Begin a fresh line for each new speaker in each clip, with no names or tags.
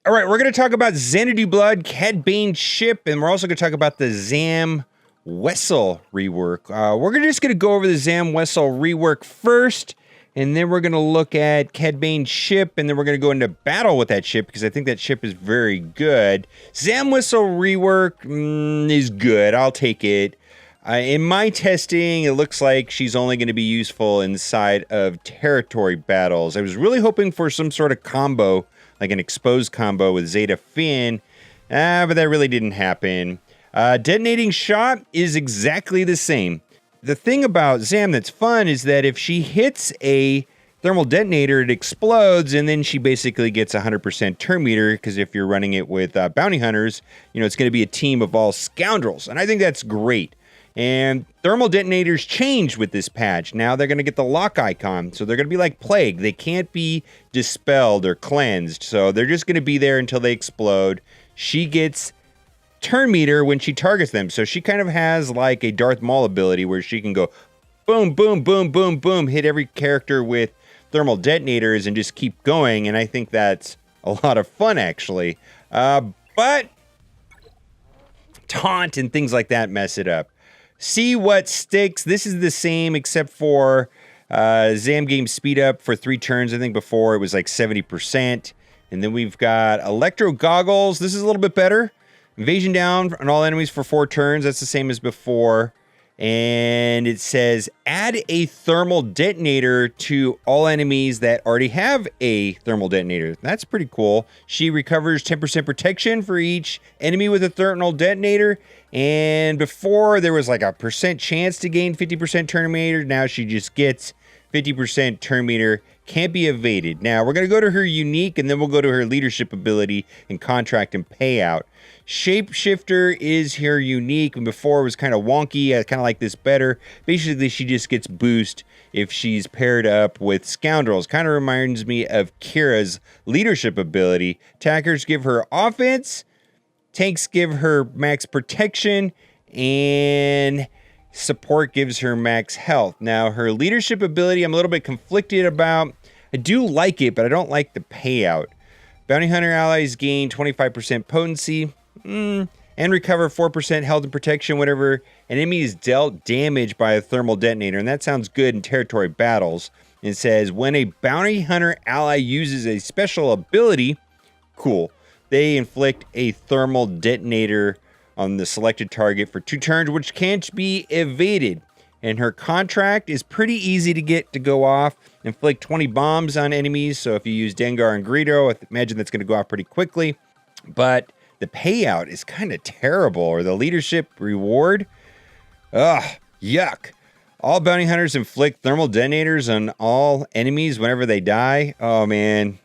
All right, we're going to talk about Xanadu Blood Cad Bane ship, and we're also going to talk about the Zam Wesell rework. We're just going to go over the Zam Wesell rework first, and then we're going to look at Cad Bane ship, and then we're going to go into battle with that ship, because I think that ship is very good. Zam Wesell rework is good. I'll take it. In my testing, it looks like she's only going to be useful inside of territory battles. I was really hoping for some sort of combo, like an exposed combo with Zeta Finn, but that really didn't happen. Detonating shot is exactly the same. The thing about Zam that's fun is that if she hits a thermal detonator, it explodes, and then she basically gets 100% turn meter, because if you're running it with bounty hunters, you know, it's going to be a team of all scoundrels, and I think that's great. And thermal detonators changed with this patch. Now they're going to get the lock icon. So they're going to be like plague. They can't be dispelled or cleansed. So they're just going to be there until they explode. She gets turn meter when she targets them. So she kind of has like a Darth Maul ability where she can go boom, boom, boom, boom, boom, hit every character with thermal detonators and just keep going. And I think that's a lot of fun, actually. But taunt and things like that mess it up. See what sticks. This is the same except for Zam game speed up for 3 turns. I think before it was like 70%. And then we've got Electro Goggles. This is a little bit better. Invasion down on all enemies for 4 turns. That's the same as before. And it says add a thermal detonator to all enemies that already have a thermal detonator. That's pretty cool. She recovers 10% protection for each enemy with a thermal detonator. And before there was like a % chance to gain 50% turn meter. Now she just gets 50% turn meter. Can't be evaded. Now we're going to go to her unique, and then we'll go to her leadership ability and contract and payout. Shapeshifter is her unique, and before it was kind of wonky. I kind of like this better. Basically, she just gets boost if she's paired up with scoundrels. Kind of reminds me of Kira's leadership ability. Attackers give her offense, tanks give her max protection, and support gives her max health. Now, her leadership ability, I'm a little bit conflicted about. I do like it, but I don't like the payout. Bounty Hunter allies gain 25% potency, and recover 4% health and protection whenever an enemy is dealt damage by a thermal detonator. And that sounds good in territory battles. It says, when a Bounty Hunter ally uses a special ability, cool, they inflict a thermal detonator on the selected target for 2 turns, which can't be evaded. And her contract is pretty easy to get to go off. Inflict 20 bombs on enemies. So if you use Dengar and Greedo, I imagine that's going to go off pretty quickly. But the payout is kind of terrible. Or the leadership reward. Ugh, yuck. All bounty hunters inflict thermal detonators on all enemies whenever they die. Oh, man.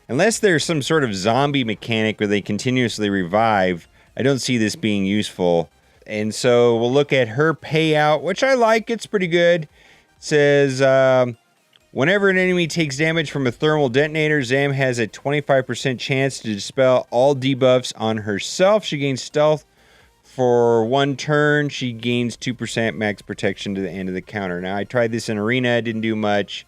Unless there's some sort of zombie mechanic where they continuously revive, I don't see this being useful. And so we'll look at her payout, which I like. It's pretty good. It says, whenever an enemy takes damage from a thermal detonator, Zam has a 25% chance to dispel all debuffs on herself. She gains stealth for 1 turn. She gains 2% max protection to the end of the counter. Now, I tried this in Arena. It didn't do much.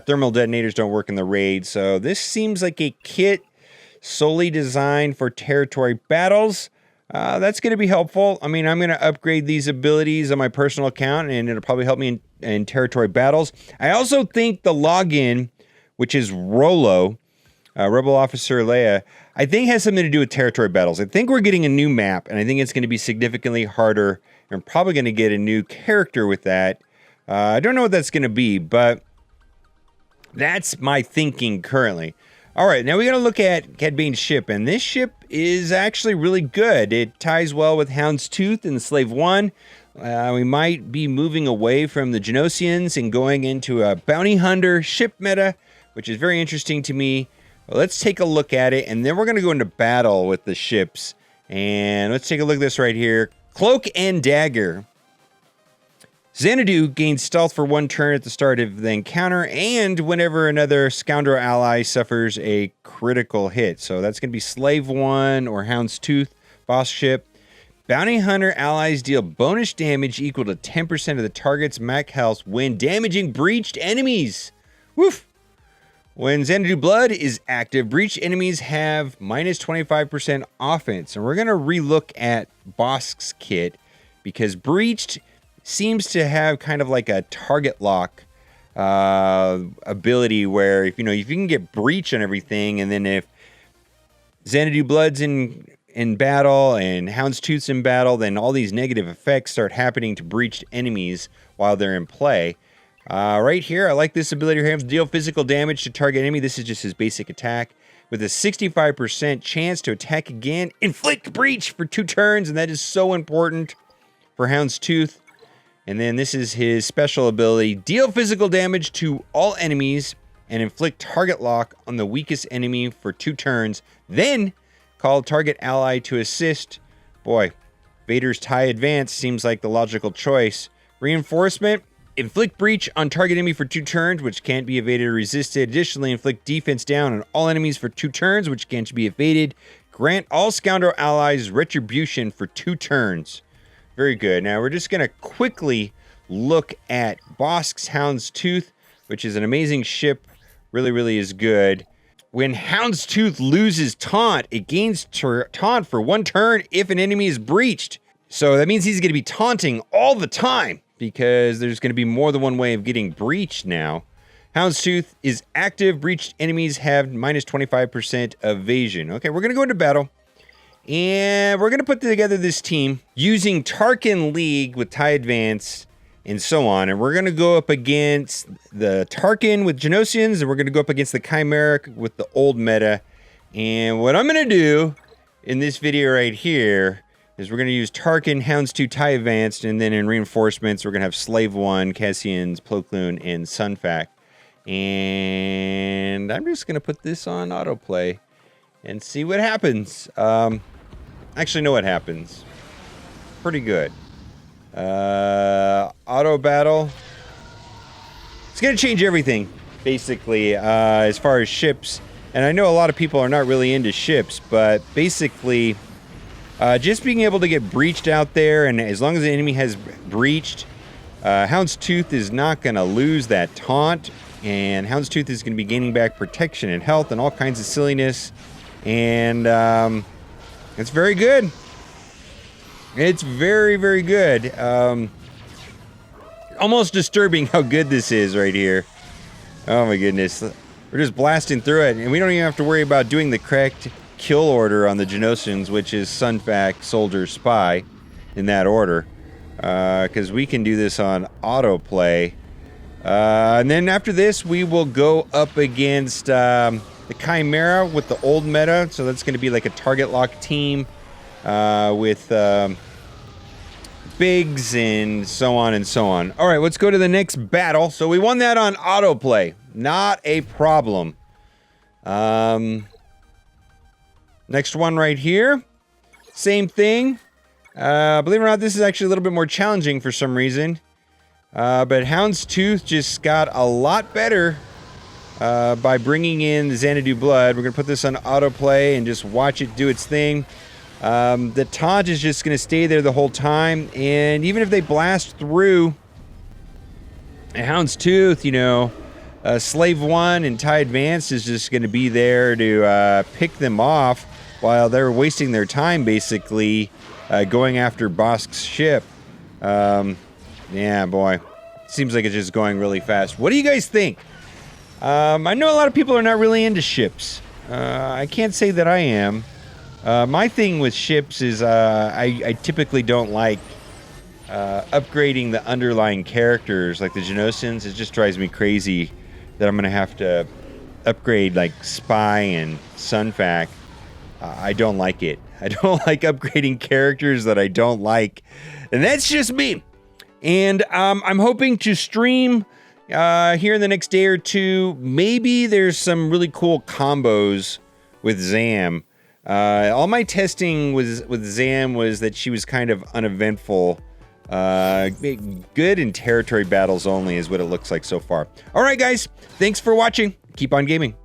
Thermal detonators don't work in the raid. So this seems like a kit solely designed for territory battles. That's going to be helpful. I mean, I'm going to upgrade these abilities on my personal account, and it'll probably help me in territory battles. I also think the login, which is Rolo, Rebel Officer Leia, I think has something to do with territory battles. I think we're getting a new map, and I think it's going to be significantly harder. And I'm probably going to get a new character with that. I don't know what that's going to be, but that's my thinking currently. All right, now we got to look at Cad Bane's ship, and this ship is actually really good. It ties well with Hounds Tooth and Slave 1. We might be moving away from the Genosians and going into a bounty hunter ship meta, which is very interesting to me. Well, let's take a look at it, and then we're going to go into battle with the ships. And let's take a look at this right here. Cloak and Dagger. Xanadu gains stealth for 1 turn at the start of the encounter and whenever another scoundrel ally suffers a critical hit. So that's going to be Slave 1 or Hounds Tooth, boss ship. Bounty Hunter allies deal bonus damage equal to 10% of the target's max health when damaging breached enemies. Woof. When Xanadu Blood is active, breached enemies have minus 25% offense. And we're going to relook at Bosk's kit because breached seems to have kind of like a target lock ability where if you can get breach on everything, and then if Xanadu Blood's in battle and Hounds Tooth's in battle, then all these negative effects start happening to breached enemies while they're in play. Right here, I like this ability here. Deal physical damage to target enemy. This is just his basic attack. With a 65% chance to attack again. Inflict breach for 2 turns, and that is so important for Hounds Tooth. And then this is his special ability. Deal physical damage to all enemies and inflict target lock on the weakest enemy for 2 turns. Then call target ally to assist. Boy, Vader's tie advance seems like the logical choice. Reinforcement. Inflict breach on target enemy for 2 turns, which can't be evaded or resisted. Additionally, inflict defense down on all enemies for 2 turns, which can't be evaded. Grant all scoundrel allies retribution for 2 turns. Very good. Now we're just going to quickly look at Bosk's Hounds Tooth, which is an amazing ship. Really, really is good. When Hounds Tooth loses taunt, it gains taunt for 1 turn if an enemy is breached. So that means he's going to be taunting all the time, because there's going to be more than one way of getting breached now. Hounds Tooth is active. Breached enemies have minus 25% evasion. Okay, we're going to go into battle. And we're going to put together this team using Tarkin League with tie advance and so on. And we're going to go up against the Tarkin with Genosians. And we're going to go up against the Chimera with the old meta. And what I'm going to do in this video right here is we're going to use Tarkin, Hounds 2, tie advanced, and then in reinforcements, we're going to have Slave 1, Cassian's, Plo Koon, and Sunfac. And I'm just going to put this on autoplay and see what happens. Actually know what happens. Pretty good. Auto battle. It's going to change everything, basically, as far as ships. And I know a lot of people are not really into ships, but basically, just being able to get breached out there, and as long as the enemy has breached, Hound's Tooth is not going to lose that taunt, and Hound's Tooth is going to be gaining back protection and health and all kinds of silliness, and it's very good. It's very, very good. Almost disturbing how good this is right here. Oh my goodness. We're just blasting through it, and we don't even have to worry about doing the correct kill order on the Genosians, which is Sunfac, Soldier, Spy, in that order, because we can do this on autoplay. And then after this, we will go up against the Chimera with the old meta, so that's going to be like a target lock team with Biggs and so on and so on. All right, let's go to the next battle. So we won that on autoplay. Not a problem. Next one right here. Same thing. Believe it or not, this is actually a little bit more challenging for some reason. But Hound's Tooth just got a lot better by bringing in the Xanadu Blood. We're going to put this on autoplay and just watch it do its thing. The taunt is just going to stay there the whole time. And even if they blast through a Hound's Tooth, Slave 1 and tie advanced is just going to be there to pick them off while they're wasting their time, basically, going after Bosk's ship. Yeah, boy. Seems like it's just going really fast. What do you guys think? I know a lot of people are not really into ships. I can't say that I am. My thing with ships is I typically don't like upgrading the underlying characters like the Genosians. It just drives me crazy that I'm going to have to upgrade like Spy and Sunfac. I don't like it. I don't like upgrading characters that I don't like. And that's just me. And I'm hoping to stream here in the next day or two. Maybe there's some really cool combos with Zam. All my testing with Zam was that she was kind of uneventful. Good in territory battles only is what it looks like so far. All right, guys. Thanks for watching. Keep on gaming.